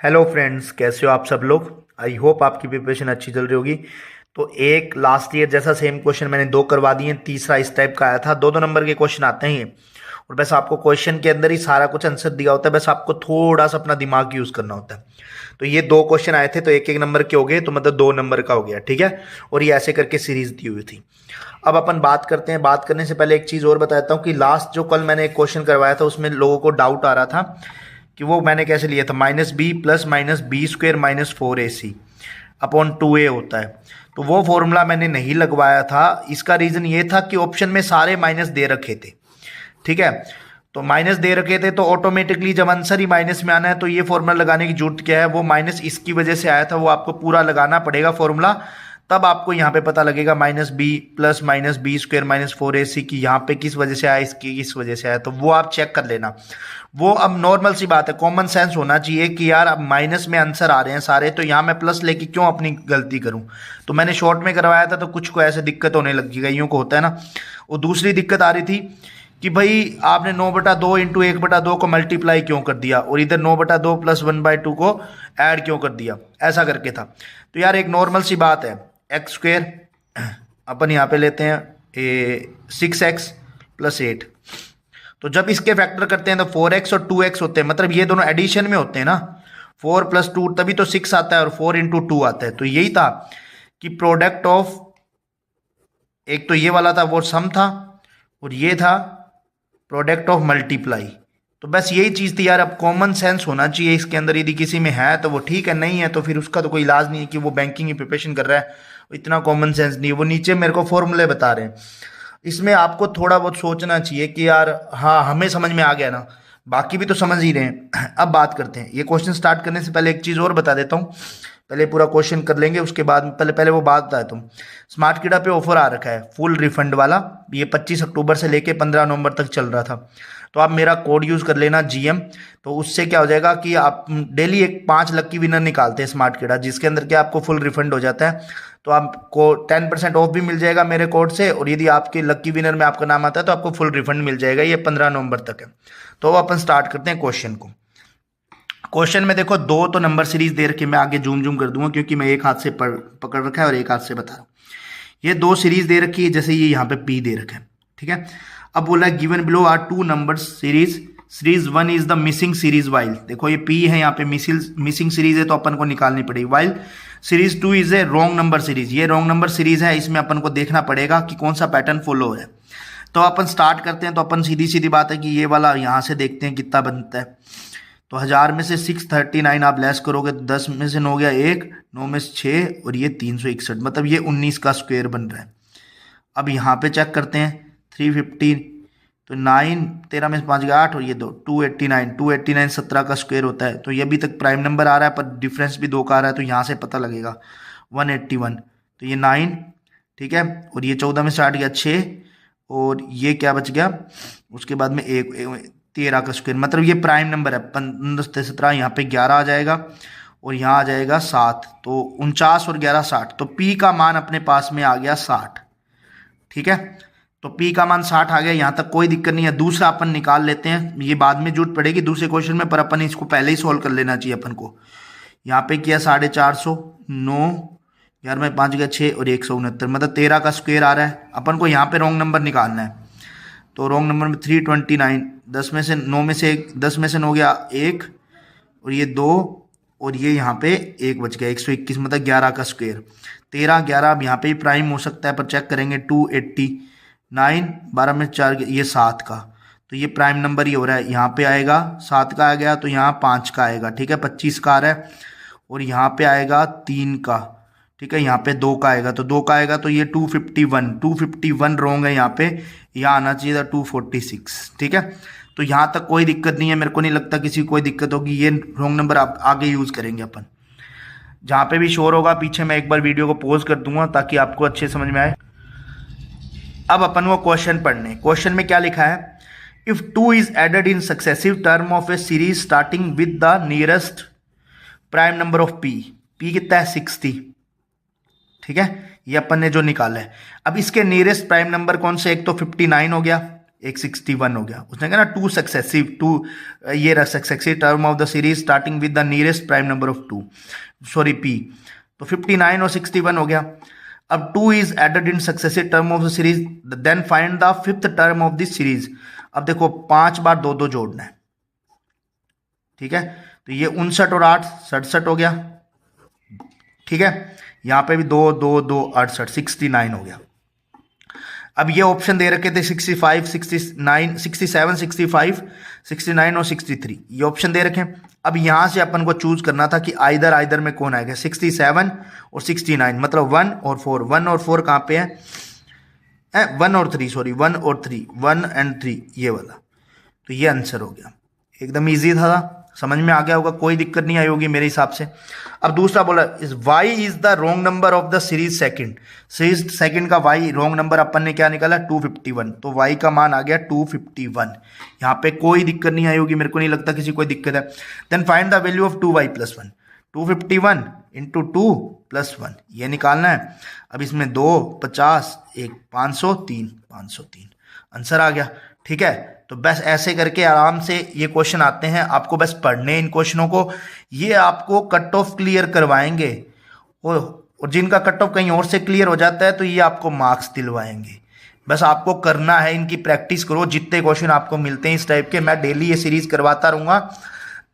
Hello friends, कैसे हो आप सब लोग। आई होप आपकी प्रिपरेशन अच्छी चल रही होगी। तो एक लास्ट ईयर जैसा सेम क्वेश्चन मैंने दो करवा दिए, तीसरा इस टाइप का आया था। दो दो नंबर के क्वेश्चन आते हैं ये, और बस आपको क्वेश्चन के अंदर ही सारा कुछ आंसर दिया होता है, बस आपको थोड़ा सा अपना दिमाग यूज करना होता है। तो ये दो क्वेश्चन आए थे, तो एक एक नंबर के हो गए, तो मतलब 2 नंबर का हो गया, ठीक है। और ये ऐसे करके सीरीज दी हुई थी। अब अपन बात करते हैं। बात करने से पहले एक चीज और बताता हूँ कि लास्ट जो कल मैंने एक क्वेश्चन करवाया था उसमें लोगों को डाउट आ रहा था कि वो मैंने कैसे लिया था, -b plus -b² -4ac upon 2a होता है। तो वो फॉर्मूला मैंने नहीं लगवाया था। इसका रीजन ये था कि ऑप्शन में सारे माइनस दे रखे थे, ठीक है। तो माइनस दे रखे थे तो ऑटोमेटिकली जब आंसर ही माइनस में आना है तो ये फॉर्मूला लगाने की जरूरत क्या है। वो माइनस इसकी वजह से आया था, वो आपको पूरा लगाना पड़ेगा फॉर्मूला, तब आपको यहाँ पे पता लगेगा -b प्लस -b² -4ac की यहाँ पे किस वजह से आया, इसकी किस वजह से आया। तो वो आप चेक कर लेना। वो अब नॉर्मल सी बात है, कॉमन सेंस होना चाहिए कि यार अब माइनस में आंसर आ रहे हैं सारे, तो यहाँ मैं प्लस लेके क्यों अपनी गलती करूँ। तो मैंने शॉर्ट में करवाया था तो कुछ को ऐसे दिक्कत होने लगी, यूँ को होता है ना। और दूसरी दिक्कत आ रही थी कि भाई आपने 9/2 इंटू 1/2 को मल्टीप्लाई क्यों कर दिया, और इधर 9/2 प्लस 1/2 को ऐड क्यों कर दिया, ऐसा करके था। तो यार एक नॉर्मल सी बात है, x² अपन यहाँ पे लेते हैं 6x प्लस 8। तो जब इसके फैक्टर करते हैं तो 4x और 2x होते हैं, मतलब ये दोनों एडिशन में होते हैं ना। 4 + 2 तभी तो 6 आता है, और 4 × 2 आता है। तो यही था कि प्रोडक्ट ऑफ, एक तो ये वाला था वो सम था, और ये था प्रोडक्ट ऑफ मल्टीप्लाई। तो बस यही चीज़ थी यार। अब कॉमन सेंस होना चाहिए इसके अंदर, यदि किसी में है तो वो ठीक है, नहीं है तो फिर उसका तो कोई इलाज नहीं है कि वो बैंकिंग की प्रिपरेशन कर रहा है। इतना कॉमन सेंस नहीं है। वो नीचे मेरे को फॉर्मूले बता रहे हैं, इसमें आपको थोड़ा बहुत सोचना चाहिए कि यार हाँ हमें समझ में आ गया ना, बाकी भी तो समझ ही रहे हैं। अब बात करते हैं, ये क्वेश्चन स्टार्ट करने से पहले एक चीज़ और बता देता हूँ। पहले पूरा क्वेश्चन कर लेंगे, उसके बाद पहले वो बात बताया तुम। स्मार्ट किडा पे ऑफर आ रखा है फुल रिफंड वाला, ये 25 अक्टूबर से लेके 15 नवंबर तक चल रहा था। तो आप मेरा कोड यूज़ कर लेना GM। तो उससे क्या हो जाएगा कि आप डेली एक 5 लकी विनर निकालते हैं स्मार्ट किडा, जिसके अंदर क्या आपको फुल रिफंड हो जाता है। तो आपको 10% ऑफ भी मिल जाएगा मेरे कोड से, और यदि आपके लकी विनर में आपका नाम आता है तो आपको फुल रिफंड मिल जाएगा। ये 15 नवंबर तक है। तो अपन स्टार्ट करते हैं क्वेश्चन को। क्वेश्चन में देखो दो तो नंबर सीरीज दे रखी है, मैं आगे जूम जूम कर दूंगा क्योंकि मैं एक हाथ से पकड़ रखा है और एक हाथ से बता रहा हूँ। ये दो सीरीज दे रखी है, जैसे ये यहाँ पे P दे रखा है, ठीक है। अब बोला है given below are 2 number series, series 1 is the missing series while. देखो ये P है, यहाँ पे मिसिंग सीरीज है तो अपन को निकालनी पड़ेगी। While series 2 is a wrong number series, ये रॉन्ग नंबर सीरीज है, इसमें अपन को देखना पड़ेगा कि कौन सा पैटर्न फॉलो हो रहा है। तो अपन स्टार्ट करते हैं। तो अपन सीधी सीधी बात है कि ये वाला यहाँ से देखते हैं कितना बनता है। तो 1000 में से 639 आप लेस करोगे तो 10 में से 9 गया 1, 9 में से 6 और ये 361, मतलब ये 19 का स्क्वायर बन रहा है। अब यहाँ पे चेक करते हैं 350, तो 9, 13 में से 5 गया 8 और ये 2, 289 17 का स्क्वायर होता है। तो ये अभी तक प्राइम नंबर आ रहा है, पर डिफरेंस भी 2 का आ रहा है, तो यहाँ से पता लगेगा 181। तो ये 9, ठीक है, और ये 14 में से 8 गया 6, और ये क्या बच गया उसके बाद में 13 का स्क्वायर, मतलब ये प्राइम नंबर है। 15 से 17 यहाँ पे 11 आ जाएगा, और यहाँ आ जाएगा 7, तो 49 और 11 60। तो P का मान अपने पास में आ गया 60, ठीक है। तो P का मान 60 आ गया, यहाँ तक कोई दिक्कत नहीं है। दूसरा अपन निकाल लेते हैं, ये बाद में जरूरत पड़ेगी दूसरे क्वेश्चन में, पर अपन इसको पहले ही सोल्व कर लेना चाहिए अपन को। यहाँ पे किया 450, 9, यार में 5 गया 6 और 169, मतलब 13 का स्क्वायर आ रहा है। अपन को यहाँ पे रॉन्ग नंबर निकालना है, तो रॉन्ग नंबर में 329, 10 में से 9 में से 10 में से 9 गया 1, और ये 2, और ये यहाँ पे 1 बच गया 121, मतलब 11 का स्क्वायर। 13 11 अब यहाँ पे प्राइम हो सकता है, पर चेक करेंगे 289, 12 में 4 ये 7 का, तो ये प्राइम नंबर ही हो रहा है। यहाँ पे आएगा 7 का आ गया, तो यहाँ 5 का आएगा, ठीक है, 25 का आ रहा है, और यहाँ पे आएगा 3 का, ठीक है, यहाँ पे 2 का आएगा, तो 2 का आएगा, तो ये 251 रॉन्ग है यहाँ पे, यहाँ आना चाहिए था 246, ठीक है। तो यहाँ तक कोई दिक्कत नहीं है, मेरे को नहीं लगता किसी को कोई दिक्कत होगी। ये रॉन्ग नंबर आप आगे यूज करेंगे अपन, जहाँ पे भी शोर होगा पीछे मैं एक बार वीडियो को पॉज कर दूंगा ताकि आपको अच्छे समझ में आए। अब अपन वो क्वेश्चन पढ़ने, क्वेश्चन में क्या लिखा है, if 2 is added in successive term of a series starting with the nearest prime number of P कितना है 60, ठीक है, ये अपन ने जो निकाला है। अब इसके नियरेस्ट प्राइम नंबर कौन से, एक तो 59 हो गया, एक 61 हो गया। उसने कहा ना टू सक्सेसिव, टू ये रहा successive term of the series starting with the nearest prime number of two, sorry P, तो 59 और 61 हो गया। अब 2 is added in successive term of the series, then find the fifth term of this series. अब देखो 5 बार 2 जोड़ना है, ठीक है, तो ये 59 और 8 67 हो गया, ठीक है, यहां पे भी 2 2 2 68 69 हो गया। अब ये ऑप्शन दे रखे थे 65 69 67 65 69 और 63, ये ऑप्शन दे रखे। अब यहां से अपन को चूज करना था कि आइदर में कौन आएगा, 67 और 69, मतलब 1 और 4, 1 और 4 कहां पे है 1 और 3, सॉरी 1 और 3, 1 एंड 3 ये वाला, तो ये आंसर हो गया। एकदम इजी था, समझ में आ गया होगा, कोई दिक्कत नहीं आई होगी मेरे हिसाब से। अब दूसरा बोला is Y is the wrong number of the series second, series second का वाई रॉन्ग नंबर अपन ने क्या निकाला 251, तो वाई का मान आ गया 251। यहाँ पे कोई दिक्कत नहीं आई होगी, मेरे को नहीं लगता किसी कोई दिक्कत है। Then find the value of 2y + 1, 251 into 2 + 1 ये निकालना है। अब इसमें 2 50 1 503 503 आंसर आ गया, ठीक है। तो बस ऐसे करके आराम से ये क्वेश्चन आते हैं, आपको बस पढ़ने इन क्वेश्चनों को, ये आपको कट ऑफ क्लियर करवाएंगे, और जिनका कट ऑफ कहीं और से क्लियर हो जाता है तो ये आपको मार्क्स दिलवाएंगे। बस आपको करना है, इनकी प्रैक्टिस करो, जितने क्वेश्चन आपको मिलते हैं इस टाइप के, मैं डेली ये सीरीज करवाता रहूंगा,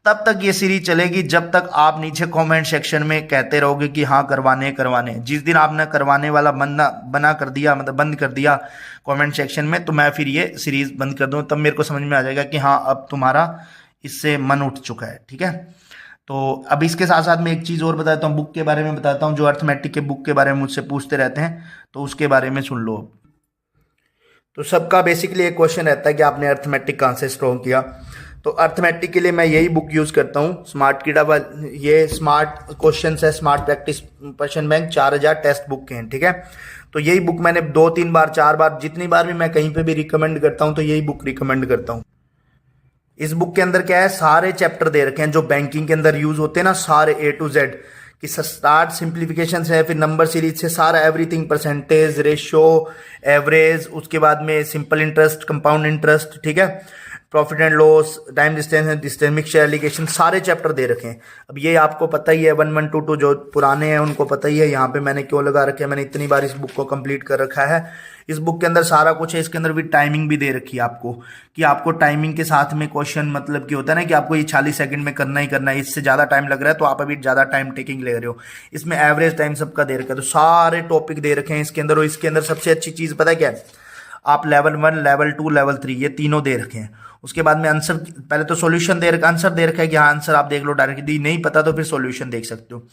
तब तक ये सीरीज चलेगी जब तक आप नीचे कमेंट सेक्शन में कहते रहोगे कि हाँ करवाने करवाने। जिस दिन आपने करवाने वाला बना कर दिया, मतलब बंद कर दिया कमेंट सेक्शन में, तो मैं फिर ये सीरीज बंद कर दूँ, तब मेरे को समझ में आ जाएगा कि हाँ अब तुम्हारा इससे मन उठ चुका है, ठीक है। तो अब इसके साथ साथ मैं एक चीज़ और बताता हूँ, बुक के बारे में बताता हूँ, जो अर्थमेटिक के बुक के बारे में मुझसे पूछते रहते हैं, तो उसके बारे में सुन लो। तो सबका बेसिकली एक क्वेश्चन रहता है कि आपने अर्थमेटिक कहाँ से स्ट्रॉन्ग किया, तो अर्थमेटिक के लिए मैं यही बुक यूज़ करता हूँ, स्मार्ट किडा, ये स्मार्ट क्वेश्चन है, smart practice question bank 4000 text book के हैं, ठीक है। तो यही बुक मैंने 2 3 बार 4 बार, जितनी बार भी मैं कहीं पे भी रिकमेंड करता हूँ तो यही बुक रिकमेंड करता हूँ। इस बुक के अंदर क्या है, सारे चैप्टर दे रखे हैं जो बैंकिंग के अंदर यूज होते हैं ना, सारे A to Z, कि स्टार्ट सिंप्लीफिकेशन से, फिर नंबर सीरीज से, सारा एवरीथिंग, परसेंटेज, रेशियो, एवरेज, उसके बाद में सिंपल इंटरेस्ट, कंपाउंड इंटरेस्ट, ठीक है, profit and loss, time distance, mixture allegation, सारे चैप्टर दे रखे हैं। अब ये आपको पता ही है, 1 1 2 2 जो पुराने हैं उनको पता ही है, यहाँ पे मैंने क्यों लगा रखे हैं, मैंने इतनी बार इस बुक को कंप्लीट कर रखा है। इस बुक के अंदर सारा कुछ है, इसके अंदर भी टाइमिंग भी दे रखी है आपको, कि आपको टाइमिंग के साथ में क्वेश्चन, मतलब कि होता है ना कि आपको ये 40 सेकंड में करना ही करना है, इससे ज़्यादा टाइम लग रहा है तो आप अभी ज़्यादा टाइम टेकिंग ले रहे हो। इसमें एवरेज टाइम सबका दे रखा है, तो सारे टॉपिक दे रखे हैं इसके अंदर। और इसके अंदर सबसे अच्छी चीज़ पता है क्या है, आप लेवल 1, लेवल 2, लेवल 3 ये तीनों दे रखे हैं। उसके बाद में आंसर, पहले तो सॉल्यूशन दे रखा, आंसर दे रखा है कि हाँ आंसर आप देख लो डायरेक्टली, नहीं पता तो फिर सॉल्यूशन देख सकते हो।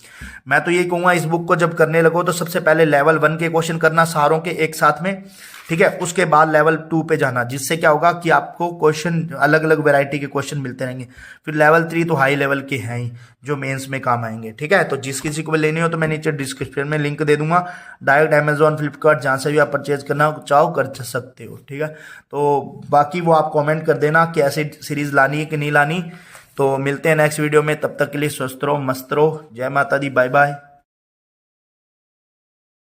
मैं तो ये कहूँगा इस बुक को जब करने लगो तो सबसे पहले लेवल 1 के क्वेश्चन करना सारों के एक साथ में, ठीक है, उसके बाद लेवल 2 पे जाना, जिससे क्या होगा कि आपको क्वेश्चन अलग अलग वैरायटी के क्वेश्चन मिलते रहेंगे। फिर लेवल 3 तो हाई लेवल के हैं ही, जो मेंस में काम आएंगे, ठीक है। तो जिस किसी को भी लेनी हो तो मैं नीचे डिस्क्रिप्शन में लिंक दे दूंगा, डायरेक्ट अमेजॉन, फ्लिपकार्ट, जहाँ से भी आप परचेज करना चाहो कर सकते हो, ठीक है। तो बाकी वो आप कॉमेंट कर देना कि ऐसी सीरीज लानी है कि नहीं लानी। तो मिलते हैं नेक्स्ट वीडियो में, तब तक के लिए स्वस्थ रहो, मस्त रहो, जय माता दी, बाय बाय।